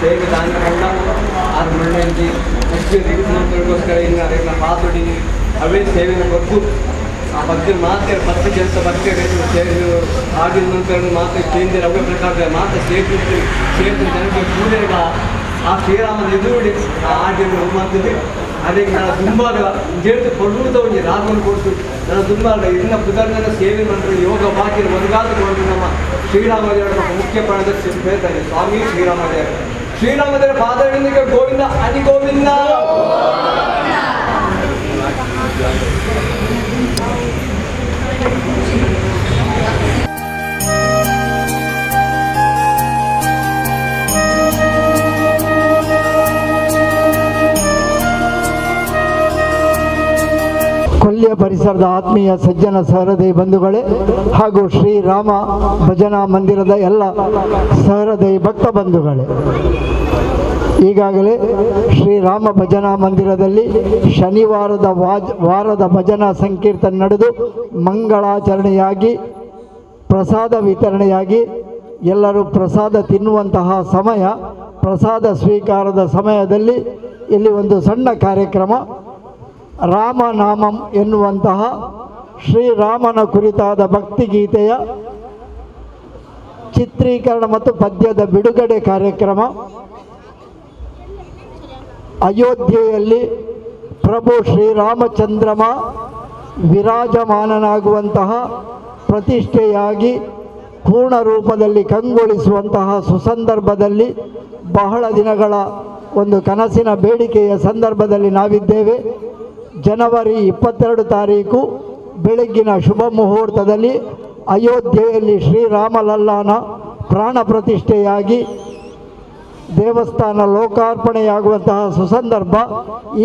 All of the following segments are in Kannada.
ಸೇವೆ ದಾನಿಕೊಂಡ ಆರು ಮಣ್ಣೆಂದು ಮುಖ್ಯಗೋಸ್ಕರ ಇನ್ನು ಪಾತೊಡಿ ಅವೇ ಸೇವೆಯನ್ನು ಕೊಟ್ಟು ಆ ಬಗ್ಗೆ ಮಾತ್ರ ಮತ್ತೆ ಕೆಲಸ ಬರ್ತೇವೆ ಆಗಿದ ನಂತರ ಮಾತ್ರ ಕೇಂದ್ರ ಅವೇ ಪ್ರಕಾರ ಮಾತ್ರ ಸೇರಿಸಿ ಜನಕ್ಕೆ ಕೂಡಲೇ ಆ ಶ್ರೀರಾಮನ ಎದುರುಡಿ ಆ ಆಡಿಯನ್ನು ಮಾಡ್ತಿದ್ದೆ ಅದಕ್ಕೆ ನಾನು ತುಂಬ ಜೇತು ಕೊಡುವುದ ಒಂದು ರಾಗವನ್ನು ಕೊಟ್ಟು ನಾನು ತುಂಬ ಇನ್ನ ಪುದರ್ನ ಸೇವೆ ಮಾಡಿದ್ರೆ ಯೋಗ ಬಾಕಿ ಒಂದಾದುಕೊಂಡು ನಮ್ಮ ಶ್ರೀರಾಮದೇವರ ಮುಖ್ಯ ಪ್ರಾಣದರ್ಶಿ ಹೇಳ್ತಾರೆ ಸ್ವಾಮಿ ಶ್ರೀರಾಮದೇವರ ಪಾದಗಳಿಗೆ ಗೋವಿಂದ ಅನಿ ಗೋವಿಂದ. ಕೊಲ್ಲಿಯ ಪರಿಸರದ ಆತ್ಮೀಯ ಸಜ್ಜನ ಸಹೃದಯ ಬಂಧುಗಳೇ ಹಾಗೂ ಶ್ರೀರಾಮ ಭಜನಾ ಮಂದಿರದ ಎಲ್ಲ ಸಹೃದಯ ಭಕ್ತ ಬಂಧುಗಳೇ, ಈಗಾಗಲೇ ಶ್ರೀರಾಮ ಭಜನಾ ಮಂದಿರದಲ್ಲಿ ಶನಿವಾರದ ವಾರದ ಭಜನಾ ಸಂಕೀರ್ತನೆ ನಡೆದು ಮಂಗಳಾಚರಣೆಯಾಗಿ ಪ್ರಸಾದ ವಿತರಣೆಯಾಗಿ ಎಲ್ಲರೂ ಪ್ರಸಾದ ತಿನ್ನುವಂತಹ ಸಮಯ, ಪ್ರಸಾದ ಸ್ವೀಕಾರದ ಸಮಯದಲ್ಲಿ ಇಲ್ಲಿ ಒಂದು ಸಣ್ಣ ಕಾರ್ಯಕ್ರಮ ರಾಮನಾಮಂ ಎನ್ನುವಂತಹ ಶ್ರೀರಾಮನ ಕುರಿತಾದ ಭಕ್ತಿಗೀತೆಯ ಚಿತ್ರೀಕರಣ ಮತ್ತು ಪದ್ಯದ ಬಿಡುಗಡೆ ಕಾರ್ಯಕ್ರಮ. ಅಯೋಧ್ಯೆಯಲ್ಲಿ ಪ್ರಭು ಶ್ರೀರಾಮಚಂದ್ರಮ ವಿರಾಜಮಾನನಾಗುವಂತಹ ಪ್ರತಿಷ್ಠೆಯಾಗಿ ಪೂರ್ಣ ರೂಪದಲ್ಲಿ ಕಂಗೊಳಿಸುವಂತಹ ಸುಸಂದರ್ಭದಲ್ಲಿ ಬಹಳ ದಿನಗಳ ಒಂದು ಕನಸಿನ ಬೇಡಿಕೆಯ ಸಂದರ್ಭದಲ್ಲಿ ನಾವಿದ್ದೇವೆ. ಜನವರಿ 22 ತಾರೀಕು ಬೆಳಗ್ಗಿನ ಶುಭ ಮುಹೂರ್ತದಲ್ಲಿ ಅಯೋಧ್ಯೆಯಲ್ಲಿ ಶ್ರೀರಾಮಲಲ್ಲಾನ ಪ್ರಾಣ ಪ್ರತಿಷ್ಠೆಯಾಗಿ ದೇವಸ್ಥಾನ ಲೋಕಾರ್ಪಣೆಯಾಗುವಂತಹ ಸುಸಂದರ್ಭ.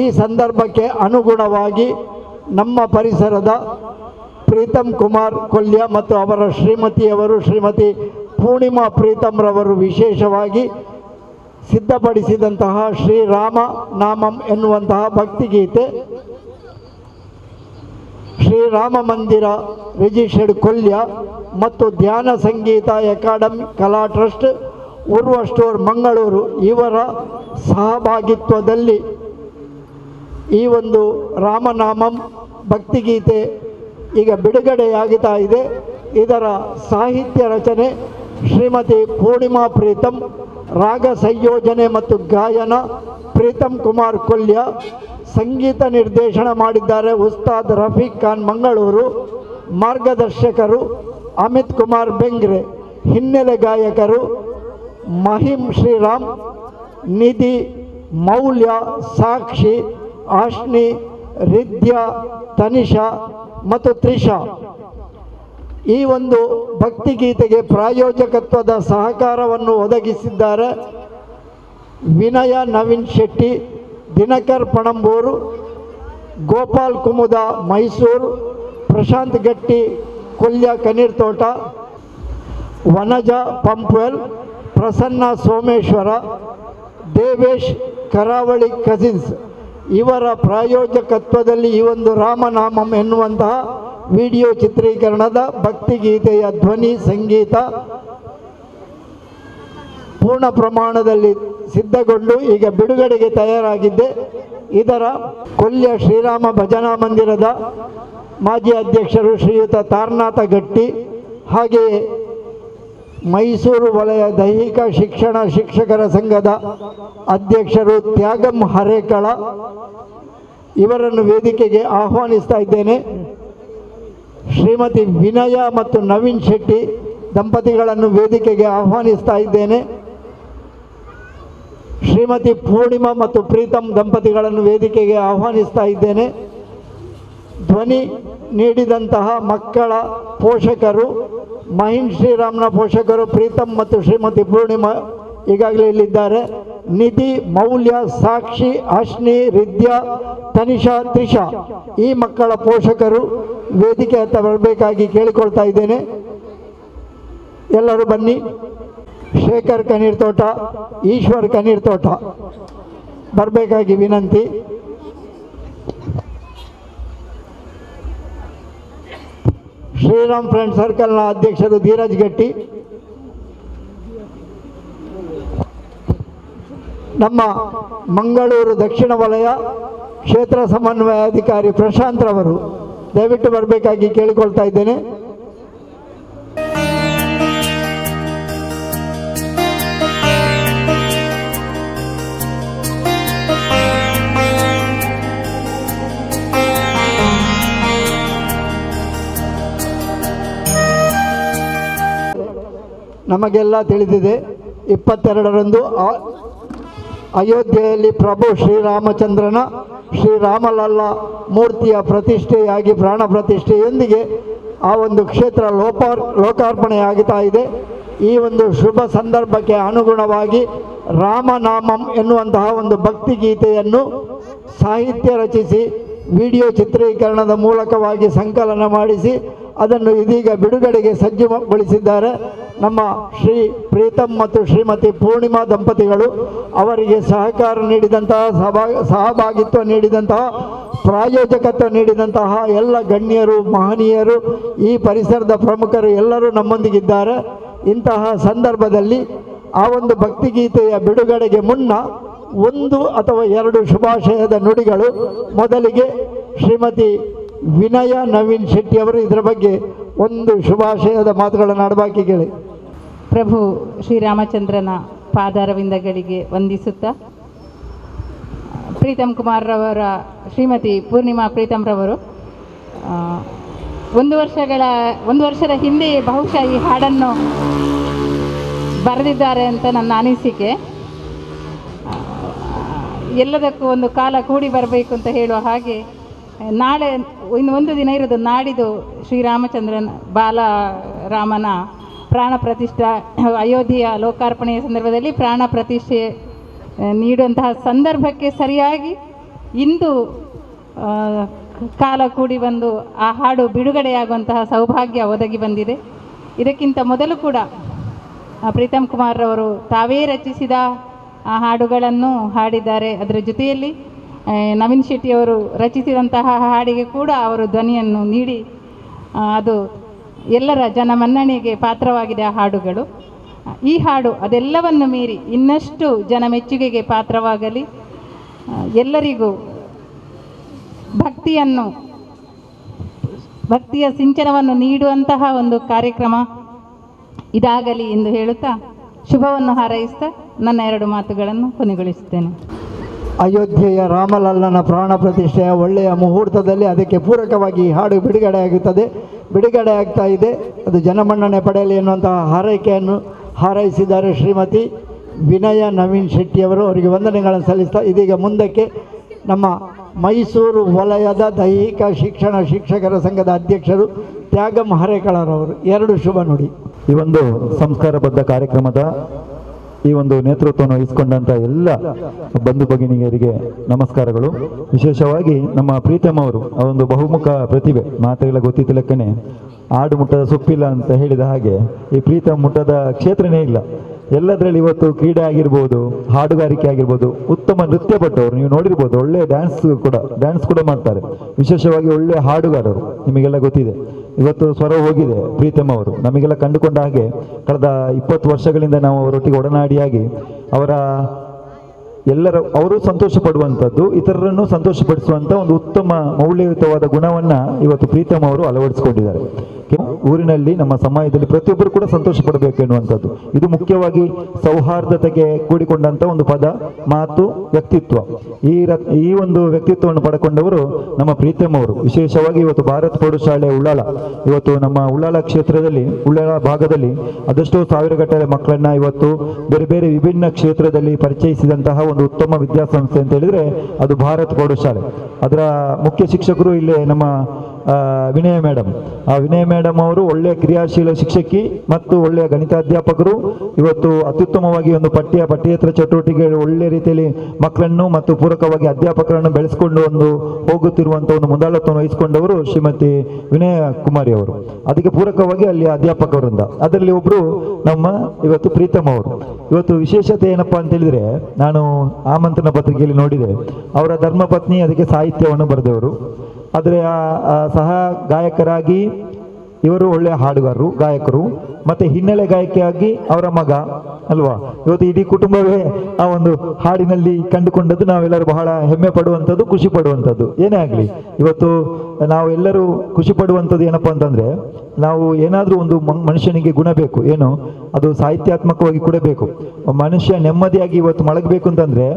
ಈ ಸಂದರ್ಭಕ್ಕೆ ಅನುಗುಣವಾಗಿ ನಮ್ಮ ಪರಿಸರದ ಪ್ರೀತಮ್ ಕುಮಾರ್ ಕೊಲ್ಯ ಮತ್ತು ಅವರ ಶ್ರೀಮತಿಯವರು ಶ್ರೀಮತಿ ಪೂರ್ಣಿಮಾ ಪ್ರೀತಮ್ರವರು ವಿಶೇಷವಾಗಿ ಸಿದ್ಧಪಡಿಸಿದಂತಹ ಶ್ರೀರಾಮ ನಾಮಂ ಎನ್ನುವಂತಹ ಭಕ್ತಿಗೀತೆ ಶ್ರೀರಾಮ ಮಂದಿರ ರಿಜಿಸ್ಟರ್ಡ್ ಕೊಲ್ಯ ಮತ್ತು ಧ್ಯಾನ ಸಂಗೀತ ಅಕಾಡೆಮಿ ಕಲಾ ಟ್ರಸ್ಟ್ ಉರ್ವ ಸ್ಟೋರ್ ಮಂಗಳೂರು ಇವರ ಸಹಭಾಗಿತ್ವದಲ್ಲಿ ಈ ಒಂದು ರಾಮನಾಮಂ ಭಕ್ತಿಗೀತೆ ಈಗ ಬಿಡುಗಡೆಯಾಗುತ್ತಾ ಇದೆ. ಇದರ ಸಾಹಿತ್ಯ ರಚನೆ ಶ್ರೀಮತಿ ಪೂರ್ಣಿಮಾ ಪ್ರೀತಮ್, ರಾಗ ಸಂಯೋಜನೆ ಮತ್ತು ಗಾಯನ ಪ್ರೀತಮ್ ಕುಮಾರ್ ಕೊಲ್ಯ, ಸಂಗೀತ ನಿರ್ದೇಶನ ಮಾಡಿದ್ದಾರೆ ಉಸ್ತಾದ್ ರಫೀಕ್ ಖಾನ್ ಮಂಗಳೂರು, ಮಾರ್ಗದರ್ಶಕರು ಅಮಿತ್ ಕುಮಾರ್ ಬೆಂಗ್ರೆ, ಹಿನ್ನೆಲೆ ಗಾಯಕರು ಮಹಿಂ ಶ್ರೀರಾಮ್, ನಿಧಿ, ಮೌಲ್ಯ, ಸಾಕ್ಷಿ, ಆಶ್ನಿ, ರಿದ್ಯಾ, ತನಿಷಾ ಮತ್ತು ತ್ರಿಷಾ. ಈ ಒಂದು ಭಕ್ತಿಗೀತೆಗೆ ಪ್ರಾಯೋಜಕತ್ವದ ಸಹಕಾರವನ್ನು ಒದಗಿಸಿದ್ದಾರೆ ವಿನಯ ನವೀನ್ ಶೆಟ್ಟಿ, ದಿನಕರ್ ಪಣಂಬೂರು, ಗೋಪಾಲ್ ಕುಮುದ ಮೈಸೂರು, ಪ್ರಶಾಂತ್ ಗಟ್ಟಿ ಕೊಲ್ಯ ಕನೀರ್ತೋಟ, ವನಜ ಪಂಪ್ವೆಲ್, ಪ್ರಸನ್ನ ಸೋಮೇಶ್ವರ, ದೇವೇಶ್ ಕರಾವಳಿ ಕಸಿನ್ಸ್ ಇವರ ಪ್ರಾಯೋಜಕತ್ವದಲ್ಲಿ ಈ ಒಂದು ರಾಮನಾಮಂ ಎನ್ನುವಂತಹ ವಿಡಿಯೋ ಚಿತ್ರೀಕರಣದ ಭಕ್ತಿಗೀತೆಯ ಧ್ವನಿ ಸಂಗೀತ ಪೂರ್ಣ ಪ್ರಮಾಣದಲ್ಲಿ ಸಿದ್ಧಗೊಂಡು ಈಗ ಬಿಡುಗಡೆಗೆ ತಯಾರಾಗಿದ್ದೆ. ಇದರ ಕೊಲ್ಯ ಶ್ರೀರಾಮ ಭಜನಾ ಮಂದಿರದ ಮಾಜಿ ಅಧ್ಯಕ್ಷರು ಶ್ರೀಯುತ ತಾರನಾಥ ಗಟ್ಟಿ, ಹಾಗೆಯೇ ಮೈಸೂರು ವಲಯ ದೈಹಿಕ ಶಿಕ್ಷಣ ಶಿಕ್ಷಕರ ಸಂಘದ ಅಧ್ಯಕ್ಷರು ತ್ಯಾಗಂ ಹರೇಕಳ ಇವರನ್ನು ವೇದಿಕೆಗೆ ಆಹ್ವಾನಿಸ್ತಾ ಇದ್ದೇನೆ. ಶ್ರೀಮತಿ ವಿನಯ ಮತ್ತು ನವೀನ್ ಶೆಟ್ಟಿ ದಂಪತಿಗಳನ್ನು ವೇದಿಕೆಗೆ ಆಹ್ವಾನಿಸ್ತಾ ಇದ್ದೇನೆ. ಶ್ರೀಮತಿ ಪೂರ್ಣಿಮಾ ಮತ್ತು ಪ್ರೀತಮ್ ದಂಪತಿಗಳನ್ನು ವೇದಿಕೆಗೆ ಆಹ್ವಾನಿಸ್ತಾ ಇದ್ದೇನೆ. ಧ್ವನಿ ನೀಡಿದಂತಹ ಮಕ್ಕಳ ಪೋಷಕರು ಮಹಿಂ ಶ್ರೀರಾಮ್ನ ಪೋಷಕರು ಪ್ರೀತಮ್ ಮತ್ತು ಶ್ರೀಮತಿ ಪೂರ್ಣಿಮಾ ಈಗಾಗಲೇ ಇಲ್ಲಿದ್ದಾರೆ. ನಿಧಿ, ಮೌಲ್ಯ, ಸಾಕ್ಷಿ, ಅಶ್ನಿ, ರಿದ್ಯಾ, ತನಿಷಾ, ತ್ರಿಷಾ ಈ ಮಕ್ಕಳ ಪೋಷಕರು ವೇದಿಕೆ ಹತ್ತ ಬರಬೇಕಾಗಿ ಕೇಳಿಕೊಳ್ತಾ ಇದ್ದೇನೆ. ಎಲ್ಲರೂ ಬನ್ನಿ. ಶೇಖರ್ ಕಣ್ಣೀರ್ ತೋಟ, ಈಶ್ವರ್ ಕಣ್ಣೀರ್ ತೋಟ ಬರಬೇಕಾಗಿ ವಿನಂತಿ. ಶ್ರೀರಾಮ್ ಫ್ರೆಂಡ್ ಸರ್ಕಲ್ನ ಅಧ್ಯಕ್ಷರು ಧೀರಜ್ ಗಟ್ಟಿ, ನಮ್ಮ ಮಂಗಳೂರು ದಕ್ಷಿಣ ವಲಯ ಕ್ಷೇತ್ರ ಸಮನ್ವಯಾಧಿಕಾರಿ ಪ್ರಶಾಂತ್ ರವರು ದಯವಿಟ್ಟು ಬರಬೇಕಾಗಿ ಕೇಳಿಕೊಳ್ತಾ ಇದ್ದೇನೆ. ನಮಗೆಲ್ಲ ತಿಳಿದಿದೆ, 22ರಂದು ಅಯೋಧ್ಯೆಯಲ್ಲಿ ಪ್ರಭು ಶ್ರೀರಾಮಚಂದ್ರನ ಶ್ರೀರಾಮಲಲ್ಲ ಮೂರ್ತಿಯ ಪ್ರತಿಷ್ಠೆಯಾಗಿ ಪ್ರಾಣ ಪ್ರತಿಷ್ಠೆಯೊಂದಿಗೆ ಆ ಒಂದು ಕ್ಷೇತ್ರ ಲೋಕಾರ್ಪಣೆಯಾಗುತ್ತಾ ಇದೆ. ಈ ಒಂದು ಶುಭ ಸಂದರ್ಭಕ್ಕೆ ಅನುಗುಣವಾಗಿ ರಾಮನಾಮಂ ಎನ್ನುವಂತಹ ಒಂದು ಭಕ್ತಿಗೀತೆಯನ್ನು ಸಾಹಿತ್ಯ ರಚಿಸಿ ವಿಡಿಯೋ ಚಿತ್ರೀಕರಣದ ಮೂಲಕವಾಗಿ ಸಂಕಲನ ಮಾಡಿಸಿ ಅದನ್ನು ಇದೀಗ ಬಿಡುಗಡೆಗೆ ಸಜ್ಜುಗೊಳಿಸಿದ್ದಾರೆ ನಮ್ಮ ಶ್ರೀ ಪ್ರೀತಮ್ ಮತ್ತು ಶ್ರೀಮತಿ ಪೂರ್ಣಿಮಾ ದಂಪತಿಗಳು. ಅವರಿಗೆ ಸಹಕಾರ ನೀಡಿದಂತಹ ಸಹಭಾಗಿತ್ವ ನೀಡಿದಂತಹ ಪ್ರಾಯೋಜಕತ್ವ ನೀಡಿದಂತಹ ಎಲ್ಲ ಗಣ್ಯರು, ಮಹನೀಯರು, ಈ ಪರಿಸರದ ಪ್ರಮುಖರು ಎಲ್ಲರೂ ನಮ್ಮೊಂದಿಗಿದ್ದಾರೆ. ಇಂತಹ ಸಂದರ್ಭದಲ್ಲಿ ಆ ಒಂದು ಭಕ್ತಿಗೀತೆಯ ಬಿಡುಗಡೆಗೆ ಮುನ್ನ 1 ಅಥವಾ 2 ಶುಭಾಶಯದ ನುಡಿಗಳು. ಮೊದಲಿಗೆ ಶ್ರೀಮತಿ ವಿನಯ ನವೀನ್ ಶೆಟ್ಟಿ ಅವರು ಇದರ ಬಗ್ಗೆ ಒಂದು ಶುಭಾಶಯದ ಮಾತುಗಳನ್ನು ಆಡಬಾಕಿ ಕೇಳಿ. ಪ್ರಭು ಶ್ರೀರಾಮಚಂದ್ರನ ಪಾದಾರವಿಂದಗಳಿಗೆ ವಂದಿಸುತ್ತಾ, ಪ್ರೀತಮ್ ಕುಮಾರ್ ರವರ ಶ್ರೀಮತಿ ಪೂರ್ಣಿಮಾ ಪ್ರೀತಮ್ ರವರು 1 ವರ್ಷದ ಹಿಂದೆ ಬಹುಶಃ ಈ ಹಾಡನ್ನು ಬರೆದಿದ್ದಾರೆ ಅಂತ ನನ್ನ ಅನಿಸಿಕೆ. ಎಲ್ಲದಕ್ಕೂ ಒಂದು ಕಾಲ ಕೂಡಿ ಬರಬೇಕು ಅಂತ ಹೇಳುವ ಹಾಗೆ ನಾಳೆ ಇನ್ನು 1 ದಿನ ಇರೋದು, ನಾಡಿದ್ದು ಶ್ರೀರಾಮಚಂದ್ರನ ಬಾಲರಾಮನ ಪ್ರಾಣ ಪ್ರತಿಷ್ಠಾ ಅಯೋಧ್ಯೆಯ ಲೋಕಾರ್ಪಣೆಯ ಸಂದರ್ಭದಲ್ಲಿ ಪ್ರಾಣ ಪ್ರತಿಷ್ಠೆ ನೀಡುವಂತಹ ಸಂದರ್ಭಕ್ಕೆ ಸರಿಯಾಗಿ ಇಂದು ಕಾಲ ಕೂಡಿ ಬಂದು ಆ ಹಾಡು ಬಿಡುಗಡೆಯಾಗುವಂತಹ ಸೌಭಾಗ್ಯ ಒದಗಿ ಬಂದಿದೆ. ಇದಕ್ಕಿಂತ ಮೊದಲು ಕೂಡ ಪ್ರೀತಮ್ ಕುಮಾರ್ ಅವರು ತಾವೇ ರಚಿಸಿದ ಆ ಹಾಡುಗಳನ್ನು ಹಾಡಿದ್ದಾರೆ. ಅದರ ಜೊತೆಯಲ್ಲಿ ನವೀನ್ ಶೆಟ್ಟಿಯವರು ರಚಿಸಿದಂತಹ ಹಾಡಿಗೆ ಕೂಡ ಅವರು ಧ್ವನಿಯನ್ನು ನೀಡಿ ಅದು ಎಲ್ಲರ ಜನಮನ್ನಣೆಗೆ ಪಾತ್ರವಾಗಿದೆ ಆ ಹಾಡುಗಳು. ಈ ಹಾಡು ಅದೆಲ್ಲವನ್ನು ಮೀರಿ ಇನ್ನಷ್ಟು ಜನ ಮೆಚ್ಚುಗೆಗೆ ಪಾತ್ರವಾಗಲಿ, ಎಲ್ಲರಿಗೂ ಭಕ್ತಿಯ ಸಿಂಚನವನ್ನು ನೀಡುವಂತಹ ಒಂದು ಕಾರ್ಯಕ್ರಮ ಇದಾಗಲಿ ಎಂದು ಹೇಳುತ್ತಾ ಶುಭವನ್ನು ಹಾರೈಸ್ತಾ ನನ್ನ 2 ಮಾತುಗಳನ್ನು ಕೊನೆಗೊಳಿಸುತ್ತೇನೆ. ಅಯೋಧ್ಯೆಯ ರಾಮಲಲ್ಲನ ಪ್ರಾಣ ಪ್ರತಿಷ್ಠೆಯ ಒಳ್ಳೆಯ ಮುಹೂರ್ತದಲ್ಲಿ ಅದಕ್ಕೆ ಪೂರಕವಾಗಿ ಈ ಹಾಡು ಬಿಡುಗಡೆ ಆಗ್ತಾ ಇದೆ. ಅದು ಜನಮನ್ನಣೆ ಪಡೆಯಲಿ ಎನ್ನುವಂತಹ ಹಾರೈಕೆಯನ್ನು ಹಾರೈಸಿದ್ದಾರೆ ಶ್ರೀಮತಿ ವಿನಯ ನವೀನ್ ಶೆಟ್ಟಿಯವರು. ಅವರಿಗೆ ವಂದನೆಗಳನ್ನು ಸಲ್ಲಿಸ್ತಾ ಇದೀಗ ಮುಂದಕ್ಕೆ ನಮ್ಮ ಮೈಸೂರು ವಲಯದ ದೈಹಿಕ ಶಿಕ್ಷಣ ಶಿಕ್ಷಕರ ಸಂಘದ ಅಧ್ಯಕ್ಷರು ತ್ಯಾಗಂ ಹರೇಕಳರವರು 2 ಶುಭ ನುಡಿ. ಈ ಒಂದು ಸಂಸ್ಕಾರಬದ್ಧ ಕಾರ್ಯಕ್ರಮದ ಈ ಒಂದು ನೇತೃತ್ವವನ್ನು ವಹಿಸಿಕೊಂಡಂಥ ಎಲ್ಲ ಬಂಧು ಭಗಿನಿಯರಿಗೆ ನಮಸ್ಕಾರಗಳು. ವಿಶೇಷವಾಗಿ ನಮ್ಮ ಪ್ರೀತಮ್ ಅವರು ಒಂದು ಬಹುಮುಖ ಪ್ರತಿಭೆ, ಮಾತೆಲ್ಲ ಗೊತ್ತಿದ್ದಲಕ್ಕನೆ ಆಡು ಮುಟ್ಟದ ಸೊಪ್ಪಿಲ್ಲ ಅಂತ ಹೇಳಿದ ಹಾಗೆ ಈ ಪ್ರೀತಮ್ ಮುಟ್ಟದ ಕ್ಷೇತ್ರನೇ ಇಲ್ಲ. ಎಲ್ಲದರಲ್ಲಿ ಇವತ್ತು ಕ್ರೀಡೆ ಆಗಿರ್ಬೋದು, ಹಾಡುಗಾರಿಕೆ ಆಗಿರ್ಬೋದು, ಉತ್ತಮ ನೃತ್ಯ ಪಟ್ಟವರು ನೀವು ನೋಡಿರ್ಬೋದು. ಒಳ್ಳೆ ಡ್ಯಾನ್ಸ್ ಕೂಡ ಮಾಡ್ತಾರೆ. ವಿಶೇಷವಾಗಿ ಒಳ್ಳೆ ಹಾಡುಗಾರರು, ನಿಮಗೆಲ್ಲ ಗೊತ್ತಿದೆ. ಇವತ್ತು ಸ್ವರ ಹೋಗಿದೆ ಪ್ರೀತಮ್ ಅವರು. ನಮಗೆಲ್ಲ ಕಂಡುಕೊಂಡ ಹಾಗೆ ಕಳೆದ 20 ವರ್ಷಗಳಿಂದ ನಾವು ಅವರೊಟ್ಟಿಗೆ ಒಡನಾಡಿಯಾಗಿ ಅವರು ಸಂತೋಷ ಪಡುವಂಥದ್ದು, ಇತರರನ್ನು ಸಂತೋಷಪಡಿಸುವಂಥ ಒಂದು ಉತ್ತಮ ಮೌಲ್ಯಯುತವಾದ ಗುಣವನ್ನು ಇವತ್ತು ಪ್ರೀತಮ್ ಅವರು ಅಳವಡಿಸಿಕೊಂಡಿದ್ದಾರೆ. ಊರಿನಲ್ಲಿ ನಮ್ಮ ಸಮಾಜದಲ್ಲಿ ಪ್ರತಿಯೊಬ್ಬರು ಕೂಡ ಸಂತೋಷ ಪಡಬೇಕು ಎನ್ನುವಂಥದ್ದು ಇದು ಮುಖ್ಯವಾಗಿ ಸೌಹಾರ್ದತೆಗೆ ಕೂಡಿಕೊಂಡಂಥ ಒಂದು ಪದ, ಮಾತು, ವ್ಯಕ್ತಿತ್ವ. ಈ ಒಂದು ವ್ಯಕ್ತಿತ್ವವನ್ನು ಪಡ್ಕೊಂಡವರು ನಮ್ಮ ಪ್ರೀತಮ್ ಅವರು. ವಿಶೇಷವಾಗಿ ಇವತ್ತು ಭಾರತ್ ಪ್ರೌಢಶಾಲೆ ಉಳ್ಳಾಲ, ಇವತ್ತು ನಮ್ಮ ಉಳ್ಳಾಲ ಕ್ಷೇತ್ರದಲ್ಲಿ, ಉಳ್ಳಾಲ ಭಾಗದಲ್ಲಿ ಅದೆಷ್ಟೋ ಸಾವಿರಗಟ್ಟಲೆ ಮಕ್ಕಳನ್ನ ಇವತ್ತು ಬೇರೆ ಬೇರೆ ವಿಭಿನ್ನ ಕ್ಷೇತ್ರದಲ್ಲಿ ಪರಿಚಯಿಸಿದಂತಹ ಒಂದು ಉತ್ತಮ ವಿದ್ಯಾಸಂಸ್ಥೆ ಅಂತ ಹೇಳಿದ್ರೆ ಅದು ಭಾರತ್ ಪ್ರೌಢಶಾಲೆ. ಅದರ ಮುಖ್ಯ ಶಿಕ್ಷಕರು ಇಲ್ಲೇ ನಮ್ಮ ವಿನಯ ಮೇಡಮ್. ಆ ವಿನಯ ಮೇಡಮ್ ಅವರು ಒಳ್ಳೆಯ ಕ್ರಿಯಾಶೀಲ ಶಿಕ್ಷಕಿ ಮತ್ತು ಒಳ್ಳೆಯ ಗಣಿತಾಧ್ಯಾಪಕರು. ಇವತ್ತು ಅತ್ಯುತ್ತಮವಾಗಿ ಒಂದು ಪಠ್ಯೇತರ ಚಟುವಟಿಕೆಗಳು ಒಳ್ಳೆಯ ರೀತಿಯಲ್ಲಿ ಮಕ್ಕಳನ್ನು ಮತ್ತು ಪೂರಕವಾಗಿ ಅಧ್ಯಾಪಕರನ್ನು ಬೆಳೆಸಿಕೊಂಡು ಹೋಗುತ್ತಿರುವಂಥ ಒಂದು ಮುಂದಾಳತ್ವವನ್ನು ವಹಿಸಿಕೊಂಡವರು ಶ್ರೀಮತಿ ವಿನಯ ಕುಮಾರಿ ಅವರು. ಅದಕ್ಕೆ ಪೂರಕವಾಗಿ ಅಲ್ಲಿ ಅಧ್ಯಾಪಕರಿಂದ ಅದರಲ್ಲಿ ಒಬ್ಬರು ನಮ್ಮ ಇವತ್ತು ಪ್ರೀತಮ್ ಅವರು. ಇವತ್ತು ವಿಶೇಷತೆ ಏನಪ್ಪಾ ಅಂತ ಹೇಳಿದ್ರೆ, ನಾನು ಆಮಂತ್ರಣ ಪತ್ರಿಕೆಯಲ್ಲಿ ನೋಡಿದೆ, ಅವರ ಧರ್ಮಪತ್ನಿ ಅದಕ್ಕೆ ಸಾಹಿತ್ಯವನ್ನು ಬರೆದವರು. ಆದರೆ ಸಹ ಗಾಯಕರಾಗಿ ಇವರು ಒಳ್ಳೆಯ ಹಾಡುಗಾರರು, ಗಾಯಕರು, ಮತ್ತು ಹಿನ್ನೆಲೆ ಗಾಯಕಿಯಾಗಿ ಅವರ ಮಗ ಅಲ್ವಾ. ಇವತ್ತು ಇಡೀ ಕುಟುಂಬವೇ ಆ ಒಂದು ಹಾಡಿನಲ್ಲಿ ಕಂಡುಕೊಂಡದ್ದು ನಾವೆಲ್ಲರೂ ಬಹಳ ಹೆಮ್ಮೆ ಪಡುವಂಥದ್ದು, ಖುಷಿ ಪಡುವಂಥದ್ದು. ಏನೇ ಆಗಲಿ, ಇವತ್ತು ನಾವು ಎಲ್ಲರೂ ಖುಷಿ ಪಡುವಂಥದ್ದು ಏನಪ್ಪ ಅಂತಂದರೆ, ನಾವು ಏನಾದರೂ ಒಂದು ಮನುಷ್ಯನಿಗೆ ಗುಣ ಬೇಕು, ಏನು ಅದು ಸಾಹಿತ್ಯಾತ್ಮಕವಾಗಿ ಕೂಡ ಬೇಕು. ಮನುಷ್ಯ ನೆಮ್ಮದಿಯಾಗಿ ಇವತ್ತು ಮಲಗಬೇಕು ಅಂತಂದರೆ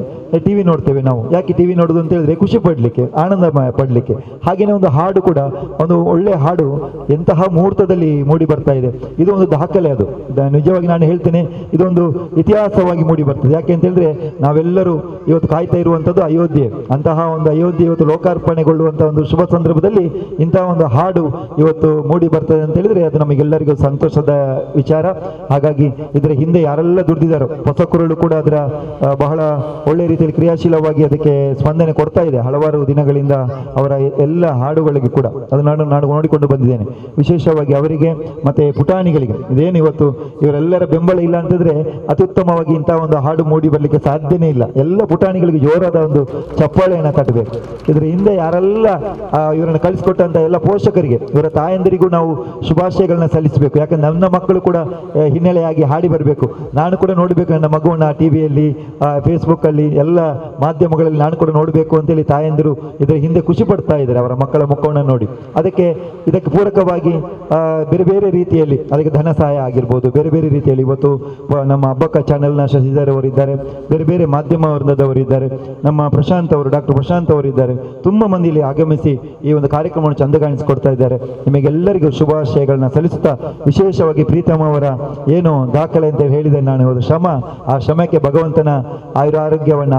ಟಿ ವಿ ನೋಡ್ತೇವೆ ನಾವು. ಯಾಕೆ ಟಿ ವಿ ನೋಡೋದು ಅಂತ ಹೇಳಿದ್ರೆ ಖುಷಿ ಪಡಲಿಕ್ಕೆ, ಆನಂದ ಪಡಲಿಕ್ಕೆ. ಹಾಗೆಯೇ ಒಂದು ಹಾಡು ಕೂಡ, ಒಂದು ಒಳ್ಳೆಯ ಹಾಡು ಎಂತಹ ಮುಹೂರ್ತದಲ್ಲಿ ಮೂಡಿ ಬರ್ತಾ ಇದೆ. ಇದು ಒಂದು ದಾಖಲೆ, ಅದು ನಿಜವಾಗಿ ನಾನು ಹೇಳ್ತೇನೆ, ಇದೊಂದು ಇತಿಹಾಸವಾಗಿ ಮೂಡಿ ಬರ್ತದೆ. ಯಾಕೆ ಅಂತ ಹೇಳಿದ್ರೆ ನಾವೆಲ್ಲರೂ ಇವತ್ತು ಕಾಯ್ತಾ ಇರುವಂಥದ್ದು ಅಯೋಧ್ಯೆ. ಅಂತಹ ಒಂದು ಅಯೋಧ್ಯೆ ಇವತ್ತು ಲೋಕಾರ್ಪಣೆಗೊಳ್ಳುವಂಥ ಒಂದು ಶುಭ ಸಂದರ್ಭದಲ್ಲಿ ಇಂತಹ ಒಂದು ಹಾಡು ಇವತ್ತು ಮೂಡಿ ಬರ್ತದೆ ಅಂತ ಹೇಳಿದ್ರೆ ಅದು ನಮಗೆಲ್ಲರಿಗೂ ಸಂತೋಷದ ವಿಚಾರ. ಹಾಗಾಗಿ ಇದರ ಹಿಂದೆ ಯಾರೆಲ್ಲ ದುಡಿದಿದ್ದಾರೋ, ಹೊಸ ಕುರಳು ಕೂಡ ಅದರ ಬಹಳ ಒಳ್ಳೆ ರೀತಿಯಲ್ಲಿ ಕ್ರಿಯಾಶೀಲವಾಗಿ ಅದಕ್ಕೆ ಸ್ಪಂದನೆ ಕೊಡ್ತಾ ಇದೆ ಹಲವಾರು ದಿನಗಳಿಂದ. ಅವರ ಎಲ್ಲ ಹಾಡುಗಳಿಗೆ ಕೂಡ ಅದು ನಾನು ನೋಡಿಕೊಂಡು ಬಂದಿದ್ದೇನೆ. ವಿಶೇಷವಾಗಿ ಅವರಿಗೆ ಮತ್ತೆ ಪುಟಾಣಿಗಳಿಗೆ ಇದೇನು ಇವತ್ತು ಇವರೆಲ್ಲರ ಬೆಂಬಲ ಇಲ್ಲ ಅಂತಂದ್ರೆ ಅತ್ಯುತ್ತಮವಾಗಿ ಇಂತಹ ಒಂದು ಹಾಡು ಮೂಡಿ ಬರಲಿಕ್ಕೆ ಸಾಧ್ಯನೇ ಇಲ್ಲ. ಎಲ್ಲ ಪುಟಾಣಿಗಳಿಗೆ ಜೋರಾದ ಒಂದು ಚಪ್ಪಾಳೆಯನ್ನು ತಟ್ಟಬೇಕು. ಇದರ ಹಿಂದೆ ಯಾರೆಲ್ಲ ಇವರನ್ನು ಕಳಿಸ್ಕೊಟ್ಟಂತ ಎಲ್ಲ ಪೋಷಕರಿಗೆ, ಇವರ ತಾಯಂದಿರಿಗೂ ನಾವು ಶುಭಾಶಯಗಳನ್ನ ಸಲ್ಲಿಸಬೇಕು. ಯಾಕಂದ್ರೆ ನನ್ನ ಮಕ್ಕಳು ಕೂಡ ಹಿನ್ನೆಲೆಯಾಗಿ ಹಾಡಿ ಬರಬೇಕು. ನಾನು ಕೂಡ ನೋಡಬೇಕು ನನ್ನ ಮಗುವನ್ನ ಟಿವಿಯಲ್ಲಿ, ಫೇಸ್ಬುಕ್ಕಲ್ಲಿ, ಎಲ್ಲ ಮಾಧ್ಯಮಗಳಲ್ಲಿ ನಾನು ಕೂಡ ನೋಡಬೇಕು ಅಂತೇಳಿ ತಾಯಂದಿರು ಇದರ ಹಿಂದೆ ಖುಷಿ ಪಡ್ತಾ ಇದ್ದಾರೆ ಅವರ ಮಕ್ಕಳ ಮುಖವನ್ನು ನೋಡಿ. ಇದಕ್ಕೆ ಪೂರಕವಾಗಿ ಬೇರೆ ಬೇರೆ ರೀತಿಯಲ್ಲಿ ಅದಕ್ಕೆ ಧನ ಸಹಾಯ ಆಗಿರ್ಬೋದು, ಬೇರೆ ಬೇರೆ ರೀತಿಯಲ್ಲಿ ಇವತ್ತು ನಮ್ಮ ಹಬ್ಬಕ್ಕ ಚಾನೆಲ್ನ ಶಶಿಧರ್ ಅವರಿದ್ದಾರೆ, ಬೇರೆ ಬೇರೆ ಮಾಧ್ಯಮ ವೃಂದದವರಿದ್ದಾರೆ, ನಮ್ಮ ಪ್ರಶಾಂತ್ ಅವರು, ಡಾಕ್ಟರ್ ಪ್ರಶಾಂತ್ ಅವರಿದ್ದಾರೆ. ತುಂಬ ಮಂದಿ ಇಲ್ಲಿ ಆಗಮಿಸಿ ಈ ಒಂದು ಕಾರ್ಯಕ್ರಮವನ್ನು ಚಂದ ಕಾಣಿಸಿಕೊಡ್ತಾ ಇದ್ದಾರೆ. ನಿಮಗೆಲ್ಲರಿಗೂ ಶುಭಾಶಯಗಳನ್ನ ಸಲ್ಲಿಸುತ್ತಾ, ವಿಶೇಷವಾಗಿ ಪ್ರೀತಮ್ ಅವರ ಏನು ದಾಖಲೆ ಅಂತ ಹೇಳಿದೆ ನಾನು, ಒಂದು ಶ್ರಮ, ಆ ಶ್ರಮಕ್ಕೆ ಭಗವಂತನ ಆಯುರಾರೋಗ್ಯವನ್ನ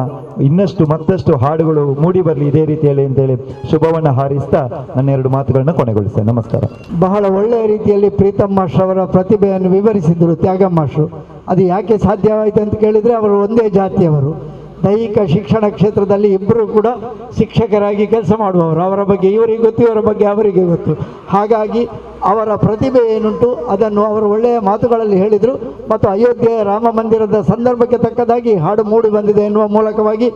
ಇನ್ನಷ್ಟು ಮತ್ತಷ್ಟು ಹಾಡುಗಳು ಮೂಡಿ ಬರಲಿ ಇದೇ ರೀತಿಯಲ್ಲಿ ಅಂತೇಳಿ ಶುಭವನ್ನ ಹಾರೈಸ್ತಾ ನನ್ನ ಎರಡು ಮಾತುಗಳನ್ನ ಕೊನೆಗೊಳಿಸ್ತೇನೆ. ನಮಸ್ಕಾರ. ಬಹಳ ಒಳ್ಳೆಯ ರೀತಿಯಲ್ಲಿ ಪ್ರೀತಮ್ ಮಾಸ್ಟರ್ ಅವರ ಪ್ರತಿಭೆಯನ್ನು ವಿವರಿಸಿದರು ತ್ಯಾಗಮ್ಮ ಮಾಸ್ಟರು. ಅದು ಯಾಕೆ ಸಾಧ್ಯವಾಯಿತು ಅಂತ ಕೇಳಿದರೆ, ಅವರು ಒಂದೇ ಜಾತಿಯವರು, ದೈಹಿಕ ಶಿಕ್ಷಣ ಕ್ಷೇತ್ರದಲ್ಲಿ ಇಬ್ಬರು ಕೂಡ ಶಿಕ್ಷಕರಾಗಿ ಕೆಲಸ ಮಾಡುವವರು. ಅವರ ಬಗ್ಗೆ ಇವರಿಗೆ ಗೊತ್ತು, ಇವರ ಬಗ್ಗೆ ಅವರಿಗೆ ಗೊತ್ತು. ಹಾಗಾಗಿ ಅವರ ಪ್ರತಿಭೆ ಏನುಂಟು ಅದನ್ನು ಅವರು ಒಳ್ಳೆಯ ಮಾತುಗಳಲ್ಲಿ ಹೇಳಿದರು. ಮತ್ತು ಅಯೋಧ್ಯೆಯ ರಾಮ ಮಂದಿರದ ಸಂದರ್ಭಕ್ಕೆ ತಕ್ಕದಾಗಿ ಹಾಡು ಮೂಡಿ ಬಂದಿದೆ ಎನ್ನುವ ಮೂಲಕವಾಗಿ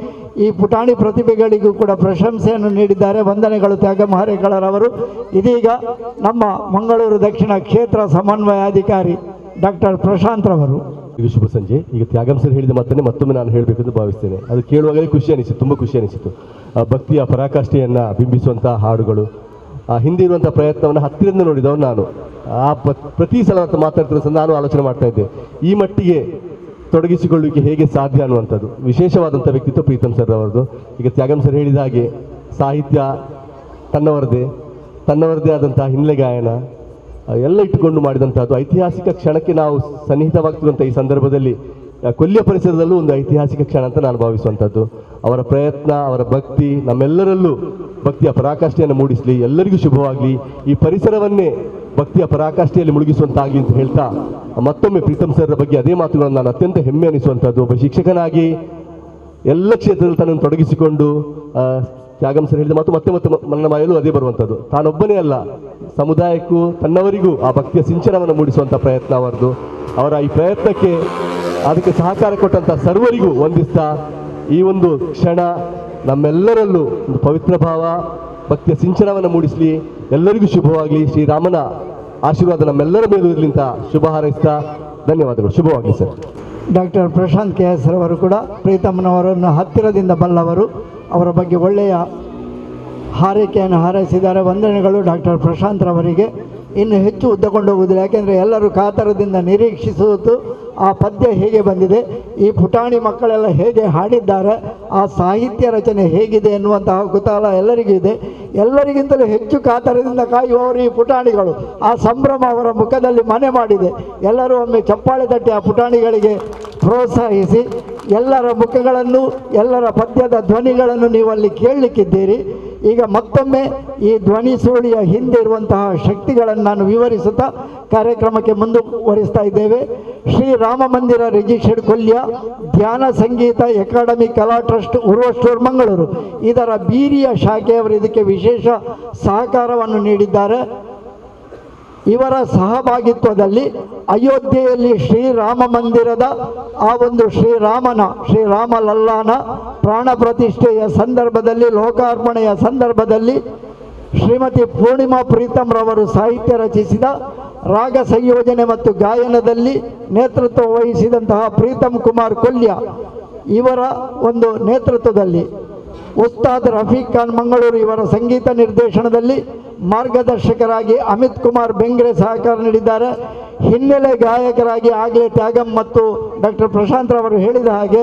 ಈ ಪುಟಾಣಿ ಪ್ರತಿಭೆಗಳಿಗೂ ಕೂಡ ಪ್ರಶಂಸೆಯನ್ನು ನೀಡಿದ್ದಾರೆ. ವಂದನೆಗಳು ತ್ಯಾಗಮ್ಮ ಹಾರೇಕಳರವರು. ಇದೀಗ ನಮ್ಮ ಮಂಗಳೂರು ದಕ್ಷಿಣ ಕ್ಷೇತ್ರ ಸಮನ್ವಯಾಧಿಕಾರಿ ಡಾಕ್ಟರ್ ಪ್ರಶಾಂತ್ ರವರು. ಈಗ ಶುಭ ಸಂಜೆ. ಈಗ ತ್ಯಾಗಂ ಸರ್ ಹೇಳಿದ ಮಾತನ್ನೇ ಮತ್ತೊಮ್ಮೆ ನಾನು ಹೇಳಬೇಕೆಂದು ಭಾವಿಸ್ತೇನೆ. ಅದು ಕೇಳುವಾಗಲೇ ಖುಷಿ ಅನಿಸಿತು, ತುಂಬ ಖುಷಿ ಅನಿಸಿತು. ಭಕ್ತಿಯ ಪರಾಕಾಷ್ಠೆಯನ್ನು ಬಿಂಬಿಸುವಂಥ ಹಾಡುಗಳು, ಹಿಂದೆ ಇರುವಂಥ ಪ್ರಯತ್ನವನ್ನು ಹತ್ತಿರದಿಂದ ನೋಡಿದವನು ನಾನು. ಪ್ರತಿ ಸಲ ಮಾತಾಡ್ತಿರೋ ನಾನು ಆಲೋಚನೆ ಮಾಡ್ತಾ ಇದ್ದೆ, ಈ ಮಟ್ಟಿಗೆ ತೊಡಗಿಸಿಕೊಳ್ಳುವಿಕೆ ಹೇಗೆ ಸಾಧ್ಯ ಅನ್ನುವಂಥದ್ದು. ವಿಶೇಷವಾದಂಥ ವ್ಯಕ್ತಿತ್ವ ಪ್ರೀತಮ್ ಸರ್ ಅವರದು. ಈಗ ತ್ಯಾಗಂ ಸರ್ ಹೇಳಿದ ಹಾಗೆ ಸಾಹಿತ್ಯ ತನ್ನವರದೇ ಆದಂಥ ಹಿನ್ನೆಲೆ ಗಾಯನ ಎಲ್ಲ ಇಟ್ಟುಕೊಂಡು ಮಾಡಿದಂಥದ್ದು. ಐತಿಹಾಸಿಕ ಕ್ಷಣಕ್ಕೆ ನಾವು ಸನ್ನಿಹಿತವಾಗ್ತಿರುವಂಥ ಈ ಸಂದರ್ಭದಲ್ಲಿ ಕೊಲ್ಲಿಯ ಪರಿಸರದಲ್ಲೂ ಒಂದು ಐತಿಹಾಸಿಕ ಕ್ಷಣ ಅಂತ ನಾನು ಭಾವಿಸುವಂಥದ್ದು. ಅವರ ಪ್ರಯತ್ನ, ಅವರ ಭಕ್ತಿ ನಮ್ಮೆಲ್ಲರಲ್ಲೂ ಭಕ್ತಿಯ ಪರಾಕಾಷ್ಠೆಯನ್ನು ಮೂಡಿಸಲಿ, ಎಲ್ಲರಿಗೂ ಶುಭವಾಗಲಿ, ಈ ಪರಿಸರವನ್ನೇ ಭಕ್ತಿಯ ಪರಾಕಾಷ್ಠೆಯಲ್ಲಿ ಮುಳುಗಿಸುವಂತಾಗಲಿ ಅಂತ ಹೇಳ್ತಾ, ಮತ್ತೊಮ್ಮೆ ಪ್ರೀತಮ್ ಸರ್ ಬಗ್ಗೆ ಅದೇ ಮಾತುಗಳನ್ನು ನಾನು ಅತ್ಯಂತ ಹೆಮ್ಮೆ ಅನಿಸುವಂಥದ್ದು. ಒಬ್ಬ ಶಿಕ್ಷಕನಾಗಿ ಎಲ್ಲ ಕ್ಷೇತ್ರದಲ್ಲಿ ತನ್ನನ್ನು ತೊಡಗಿಸಿಕೊಂಡು ತ್ಯಾಗಂ ಸರ್ ಹೇಳಿದ ಮಾತು ಮತ್ತೆ ನನ್ನ ಬಾಯಲ್ಲೂ ಅದೇ ಬರುವಂಥದ್ದು. ತಾನೊಬ್ಬನೇ ಅಲ್ಲ, ಸಮುದಾಯಕ್ಕೂ ತನ್ನವರಿಗೂ ಆ ಭಕ್ತಿಯ ಸಿಂಚನವನ್ನು ಮೂಡಿಸುವಂಥ ಪ್ರಯತ್ನ ಅವರದು. ಅವರ ಈ ಪ್ರಯತ್ನಕ್ಕೆ ಅದಕ್ಕೆ ಸಹಕಾರ ಕೊಟ್ಟಂಥ ಸರ್ವರಿಗೂ ವಂದಿಸ್ತಾ, ಈ ಒಂದು ಕ್ಷಣ ನಮ್ಮೆಲ್ಲರಲ್ಲೂ ಒಂದು ಪವಿತ್ರ ಭಾವ, ಭಕ್ತಿಯ ಸಿಂಚನವನ್ನು ಮೂಡಿಸಲಿ, ಎಲ್ಲರಿಗೂ ಶುಭವಾಗಲಿ, ಶ್ರೀರಾಮನ ಆಶೀರ್ವಾದ ನಮ್ಮೆಲ್ಲರ ಮೇಲೂ ಇರಲಿ ಅಂತ ಶುಭ ಹಾರೈಸ್ತಾ ಧನ್ಯವಾದಗಳು. ಶುಭವಾಗಲಿ sir. Doctor Prashant K S ರವರು ಕೂಡ ಪ್ರೀತಮ್ನವರನ್ನು ಹತ್ತಿರದಿಂದ ಬಲ್ಲವರು. ಅವರ ಬಗ್ಗೆ ಒಳ್ಳೆಯ ಹಾರೈಕೆಯನ್ನು ಹಾರೈಸಿದ್ದಾರೆ. ವಂದನೆಗಳು ಡಾಕ್ಟರ್ ಪ್ರಶಾಂತ್ ರವರಿಗೆ. ಇನ್ನು ಹೆಚ್ಚು ಉದ್ದಕೊಂಡು ಹೋಗುವುದಿಲ್ಲ, ಯಾಕೆಂದರೆ ಎಲ್ಲರೂ ಕಾತರದಿಂದ ನಿರೀಕ್ಷಿಸುವುದು ಆ ಪದ್ಯ ಹೇಗೆ ಬಂದಿದೆ, ಈ ಪುಟಾಣಿ ಮಕ್ಕಳೆಲ್ಲ ಹೇಗೆ ಹಾಡಿದ್ದಾರೆ, ಆ ಸಾಹಿತ್ಯ ರಚನೆ ಹೇಗಿದೆ ಎನ್ನುವಂತಹ ಕುತೂಹಲ ಎಲ್ಲರಿಗೂ ಇದೆ. ಎಲ್ಲರಿಗಿಂತಲೂ ಹೆಚ್ಚು ಕಾತರದಿಂದ ಕಾಯುವವರು ಈ ಪುಟಾಣಿಗಳು. ಆ ಸಂಭ್ರಮ ಅವರ ಮುಖದಲ್ಲಿ ಮನೆ ಮಾಡಿದೆ. ಎಲ್ಲರೂ ಒಮ್ಮೆ ಚಪ್ಪಾಳೆ ತಟ್ಟಿ ಆ ಪುಟಾಣಿಗಳಿಗೆ ಪ್ರೋತ್ಸಾಹಿಸಿ, ಎಲ್ಲರ ಮುಖಗಳನ್ನು, ಎಲ್ಲರ ಪದ್ಯದ ಧ್ವನಿಗಳನ್ನು ನೀವು ಅಲ್ಲಿ ಕೇಳಲಿಕ್ಕಿದ್ದೀರಿ. ಈಗ ಮತ್ತೊಮ್ಮೆ ಈ ಧ್ವನಿ ಸುರುಳಿಯ ಹಿಂದೆ ಇರುವಂತಹ ಶಕ್ತಿಗಳನ್ನು ನಾನು ವಿವರಿಸುತ್ತಾ ಕಾರ್ಯಕ್ರಮಕ್ಕೆ ಮುಂದುವರಿಸ್ತಾ ಇದ್ದೇವೆ. ಶ್ರೀ ರಾಮ ಮಂದಿರ ರಿಜಿಸ್ಟರ್ಡ್ ಕೊಲ್ಯ ಧ್ಯಾನ ಸಂಗೀತ ಅಕಾಡೆಮಿ ಕಲಾ ಟ್ರಸ್ಟ್ ಉರ್ವಷ್ಟೂರು ಮಂಗಳೂರು ಇದರ ಬೀರಿಯ ಶಾಖೆಯವರು ಇದಕ್ಕೆ ವಿಶೇಷ ಸಹಕಾರವನ್ನು ನೀಡಿದ್ದಾರೆ. ಇವರ ಸಹಭಾಗಿತ್ವದಲ್ಲಿ ಅಯೋಧ್ಯೆಯಲ್ಲಿ ಶ್ರೀರಾಮ ಮಂದಿರದ ಆ ಒಂದು ಶ್ರೀರಾಮ ಲಲ್ಲಾನ ಪ್ರಾಣ ಪ್ರತಿಷ್ಠೆಯ ಸಂದರ್ಭದಲ್ಲಿ ಲೋಕಾರ್ಪಣೆಯ ಸಂದರ್ಭದಲ್ಲಿ ಶ್ರೀಮತಿ ಪೂರ್ಣಿಮಾ ಪ್ರೀತಮ್ ರವರು ಸಾಹಿತ್ಯ ರಚಿಸಿದ ರಾಗ ಸಂಯೋಜನೆ ಮತ್ತು ಗಾಯನದಲ್ಲಿ ನೇತೃತ್ವ ವಹಿಸಿದಂತಹ ಪ್ರೀತಮ್ ಕುಮಾರ್ ಕೊಲ್ಯ ಇವರ ಒಂದು ನೇತೃತ್ವದಲ್ಲಿ ಉಸ್ತಾದ್ ರಫೀಕ್ ಖಾನ್ ಮಂಗಳೂರು ಇವರ ಸಂಗೀತ ನಿರ್ದೇಶನದಲ್ಲಿ ಮಾರ್ಗದರ್ಶಕರಾಗಿ ಅಮಿತ್ ಕುಮಾರ್ ಬೆಂಗ್ರೆ ಸಹಕಾರ ನೀಡಿದ್ದಾರೆ. ಹಿನ್ನೆಲೆ ಗಾಯಕರಾಗಿ ಆಗಲೇ ತ್ಯಾಗಂ ಮತ್ತು ಡಾಕ್ಟರ್ ಪ್ರಶಾಂತ್ ರವರು ಹೇಳಿದ ಹಾಗೆ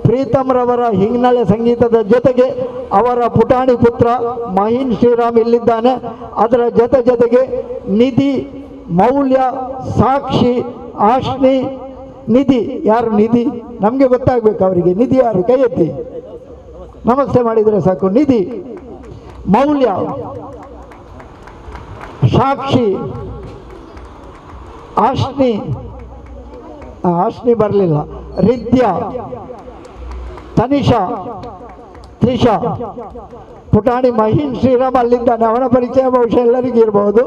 ಪ್ರೀತಮ್ ರವರ ಹಿನ್ನೆಲೆ ಸಂಗೀತದ ಜೊತೆಗೆ ಅವರ ಪುಟಾಣಿ ಪುತ್ರ ಮಹೀನ್ ಶ್ರೀರಾಮ್ ಇಲ್ಲಿದ್ದಾನೆ. ಅದರ ಜೊತೆಗೆ ನಿಧಿ, ಮೌಲ್ಯ, ಸಾಕ್ಷಿ, ಆಶ್ನಿ, ನಿಧಿ. ಯಾರು ನಿಧಿ? ನಮಗೆ ಗೊತ್ತಾಗಬೇಕು ಅವರಿಗೆ. ನಿಧಿ ಯಾರು? ಕೈ ಎತ್ತಿ ನಮಸ್ತೆ ಮಾಡಿದರೆ ಸಾಕು. ನಿಧಿ, ಮೌಲ್ಯ, ಸಾಕ್ಷಿ, ಆಶ್ನಿ ಬರಲಿಲ್ಲ, ರಿದ್ಯಾ, ತನಿಷಾ, ತ್ರಿಷಾ, ಪುಟಾಣಿ ಮಹೀನ್ ಶ್ರೀರಾಮ್ ಅಲ್ಲಿದ್ದಾನೆ. ಅವನ ಪರಿಚಯ ಬಹುಶಃ ಎಲ್ಲರಿಗೂ ಇರಬಹುದು.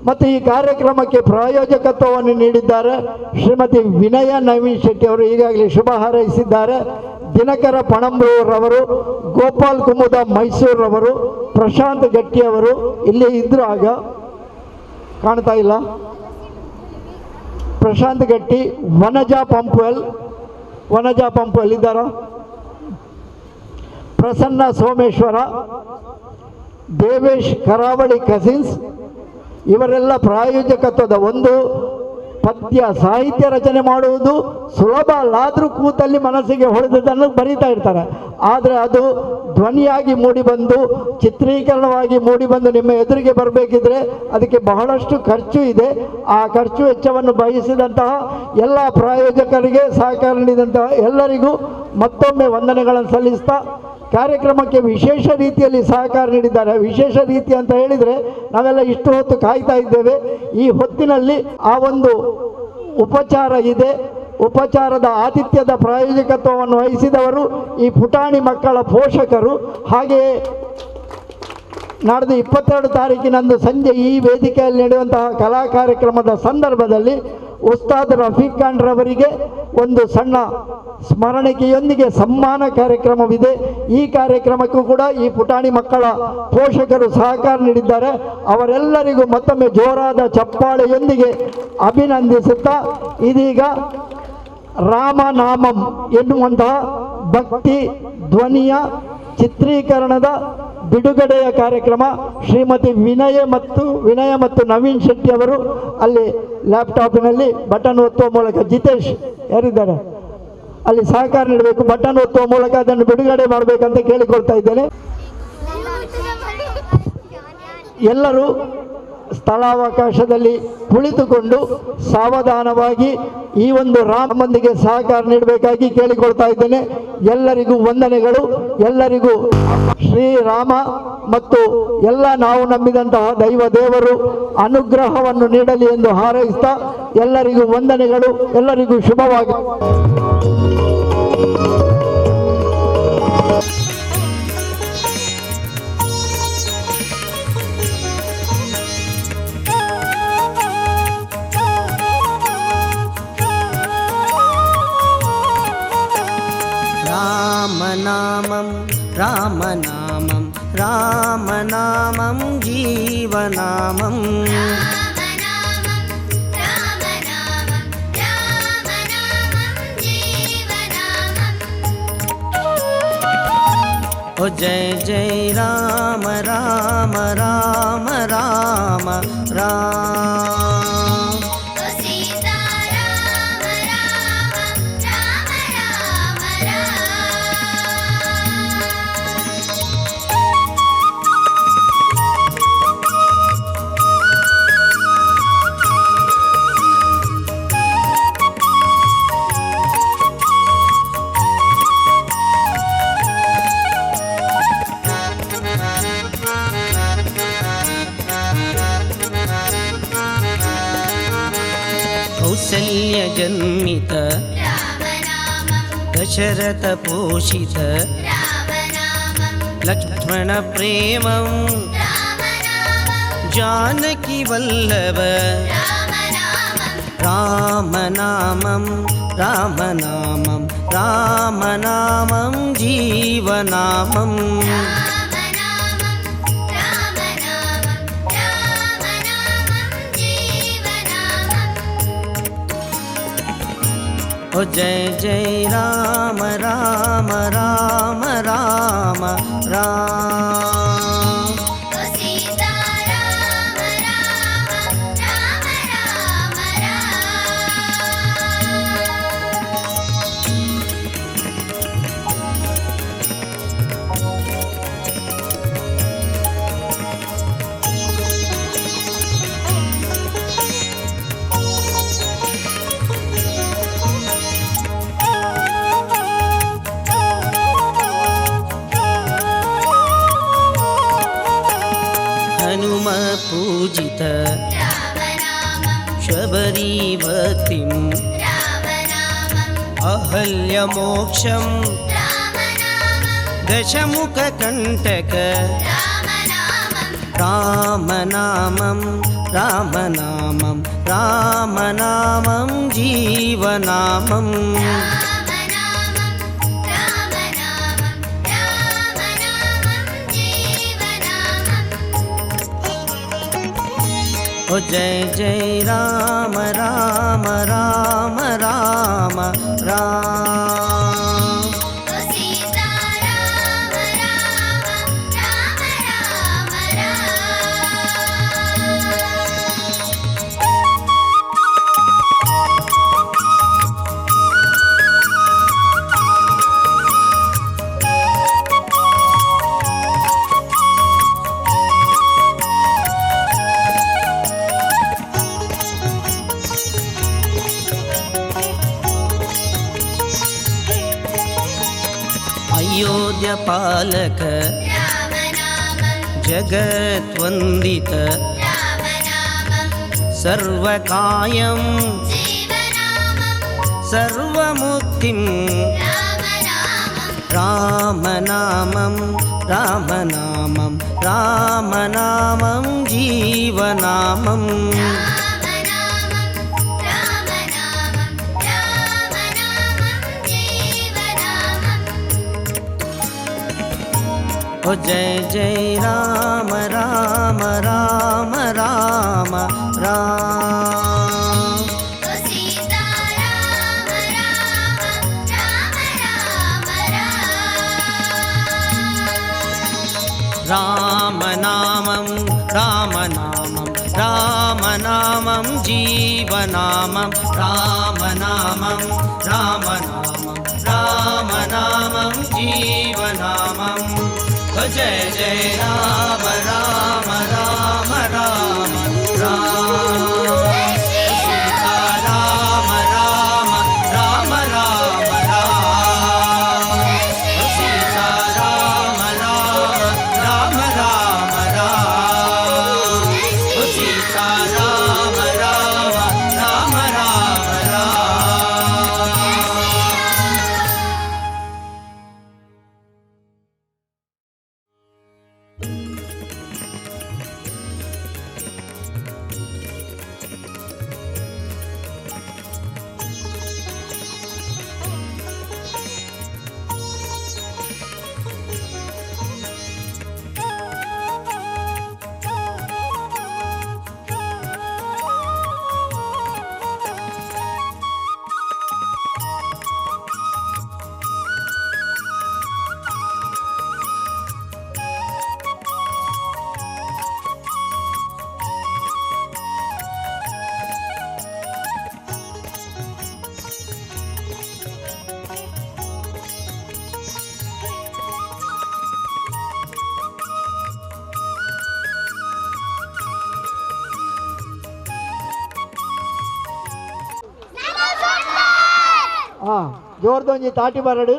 ಮತ್ತು ಈ ಕಾರ್ಯಕ್ರಮಕ್ಕೆ ಪ್ರಾಯೋಜಕತ್ವವನ್ನು ನೀಡಿದ್ದಾರೆ ಶ್ರೀಮತಿ ವಿನಯ ನವೀನ್ ಶೆಟ್ಟಿ ಅವರು. ಈಗಾಗಲೇ ಶುಭ ಹಾರೈಸಿದ್ದಾರೆ. ದಿನಕರ ಪಣಂಬೂರವರು, ಗೋಪಾಲ್ ಕುಮುದ ಮೈಸೂರವರು, ಪ್ರಶಾಂತ್ ಗಟ್ಟಿಯವರು ಇಲ್ಲಿ ಇದ್ರು. ಆಗ ಕಾಣ್ತಾ ಇಲ್ಲ. ಪ್ರಶಾಂತ್ ಗಟ್ಟಿ, ವನಜಾ ಪಂಪುವೆಲ್ ಇದ್ದಾರ, ಪ್ರಸನ್ನ ಸೋಮೇಶ್ವರ, ದೇವೇಶ್ ಕರಾವಳಿ ಕಸಿನ್ಸ್ ಇವರೆಲ್ಲ ಪ್ರಾಯೋಜಕತ್ವದ. ಒಂದು ಪದ್ಯ ಸಾಹಿತ್ಯ ರಚನೆ ಮಾಡುವುದು ಸುಲಭ ಅಲ್ಲ, ಆದರೂ ಕೂತಲ್ಲಿ ಮನಸ್ಸಿಗೆ ಹೊಳೆದದನ್ನು ಬರೀತಾ ಇರ್ತಾರೆ. ಆದರೆ ಅದು ಧ್ವನಿಯಾಗಿ ಮೂಡಿಬಂದು ಚಿತ್ರೀಕರಣವಾಗಿ ಮೂಡಿಬಂದು ನಿಮ್ಮ ಎದುರಿಗೆ ಬರಬೇಕಿದ್ರೆ ಅದಕ್ಕೆ ಬಹಳಷ್ಟು ಖರ್ಚು ಇದೆ. ಆ ಖರ್ಚು ವೆಚ್ಚವನ್ನು ವಹಿಸಿದಂತಹ ಎಲ್ಲ ಪ್ರಾಯೋಜಕರಿಗೆ, ಸಹಕಾರ ನೀಡಿದಂತಹ ಎಲ್ಲರಿಗೂ ಮತ್ತೊಮ್ಮೆ ವಂದನೆಗಳನ್ನು ಸಲ್ಲಿಸ್ತಾ ಕಾರ್ಯಕ್ರಮಕ್ಕೆ ವಿಶೇಷ ರೀತಿಯಲ್ಲಿ ಸಹಕಾರ ನೀಡಿದ್ದಾರೆ. ವಿಶೇಷ ರೀತಿ ಅಂತ ಹೇಳಿದರೆ ನಾವೆಲ್ಲ ಇಷ್ಟು ಹೊತ್ತು ಕಾಯ್ತಾ ಇದ್ದೇವೆ. ಈ ಹೊತ್ತಿನಲ್ಲಿ ಆ ಒಂದು ಉಪಚಾರ ಇದೆ. ಉಪಚಾರದ ಆತಿಥ್ಯದ ಪ್ರಾಯೋಜಕತ್ವವನ್ನು ವಹಿಸಿದವರು ಈ ಪುಟಾಣಿ ಮಕ್ಕಳ ಪೋಷಕರು. ಹಾಗೆಯೇ ನಾಡ್ದು 22 ತಾರೀಕಿನಂದು ಸಂಜೆ ಈ ವೇದಿಕೆಯಲ್ಲಿ ನಡೆಯುವಂತಹ ಕಲಾ ಕಾರ್ಯಕ್ರಮದ ಸಂದರ್ಭದಲ್ಲಿ ಉಸ್ತಾದ್ ರಫೀಕ್ ಖಾನ್ ರವರಿಗೆ ಒಂದು ಸಣ್ಣ ಸ್ಮರಣಿಕೆಯೊಂದಿಗೆ ಸಮ್ಮಾನ ಕಾರ್ಯಕ್ರಮವಿದೆ. ಈ ಕಾರ್ಯಕ್ರಮಕ್ಕೂ ಕೂಡ ಈ ಪುಟಾಣಿ ಮಕ್ಕಳ ಪೋಷಕರು ಸಹಕಾರ ನೀಡಿದ್ದಾರೆ. ಅವರೆಲ್ಲರಿಗೂ ಮತ್ತೊಮ್ಮೆ ಜೋರಾದ ಚಪ್ಪಾಳೆಯೊಂದಿಗೆ ಅಭಿನಂದಿಸುತ್ತಾ ಇದೀಗ ರಾಮನಾಮಂ ಎನ್ನುವಂತಹ ಭಕ್ತಿ ಧ್ವನಿಯ ಚಿತ್ರೀಕರಣದ ಬಿಡುಗಡೆಯ ಕಾರ್ಯಕ್ರಮ ಶ್ರೀಮತಿ ವಿನಯ ಮತ್ತು ನವೀನ್ ಶೆಟ್ಟಿ ಅವರು ಅಲ್ಲಿ ಲ್ಯಾಪ್ಟಾಪಿನಲ್ಲಿ ಬಟನ್ ಒತ್ತುವ ಮೂಲಕ, ಜಿತೇಶ್ ಯಾರಿದ್ದಾರೆ ಅಲ್ಲಿ ಸಹಕಾರ ನೀಡಬೇಕು, ಬಟನ್ ಒತ್ತುವ ಮೂಲಕ ಅದನ್ನು ಬಿಡುಗಡೆ ಮಾಡಬೇಕಂತ ಕೇಳಿಕೊಳ್ತಾ ಇದ್ದೇನೆ. ಎಲ್ಲರೂ ಸ್ಥಳಾವಕಾಶದಲ್ಲಿ ಕುಳಿತುಕೊಂಡು ಸಾವಧಾನವಾಗಿ ಈ ಒಂದು ರಾಮನಿಗೆ ಸಹಕಾರ ನೀಡಬೇಕಾಗಿ ಕೇಳಿಕೊಳ್ತಾ ಇದ್ದೇನೆ. ಎಲ್ಲರಿಗೂ ವಂದನೆಗಳು. ಎಲ್ಲರಿಗೂ ಶ್ರೀರಾಮ ಮತ್ತು ಎಲ್ಲ ನಾವು ನಂಬಿದಂತಹ ದೈವ ದೇವರು ಅನುಗ್ರಹವನ್ನು ನೀಡಲಿ ಎಂದು ಹಾರೈಸ್ತಾ ಎಲ್ಲರಿಗೂ ವಂದನೆಗಳು. ಎಲ್ಲರಿಗೂ ಶುಭವಾಗಿ. रामनामं रामनामं जीवनामं ओ जय जय राम राम राम राम राम कौसल्यजन्मित दशरथपोषित लक्ष्मणप्रेमं जानकीवल्लभ रामनामं रामनामं रामनामं जीवनामम् ओ जय जय राम राम राम राम राम सीता राम राम राम राम हनुम पूजित शबरीवतीं अहल्यमोक्षं दशमुखकण्टक रामनामं रामनामं रामनामं जीवनामम् ओ जय जय राम राम राम राम राम सीता राम राम राम राम अयोध्य पालक जगत्वन्दित सर्वकायं सर्वमुक्तिं रामनामं रामनामं रामनामं जीवनामम् ओ जय जय राम राम राम राम राम सीता राम राम राम रामनामं रामनामं रामनामं जीवनामं रामनामं रामनामं रामनामं जीवनामम् जय जय राम राम राम राम राम सीता राम राम राम राम राम सीता राम राम राम राम राम सीता राम राम राम राम राम ಜೋರ್ದೊಂಜಿ ತಾಟಿ ಬರಡು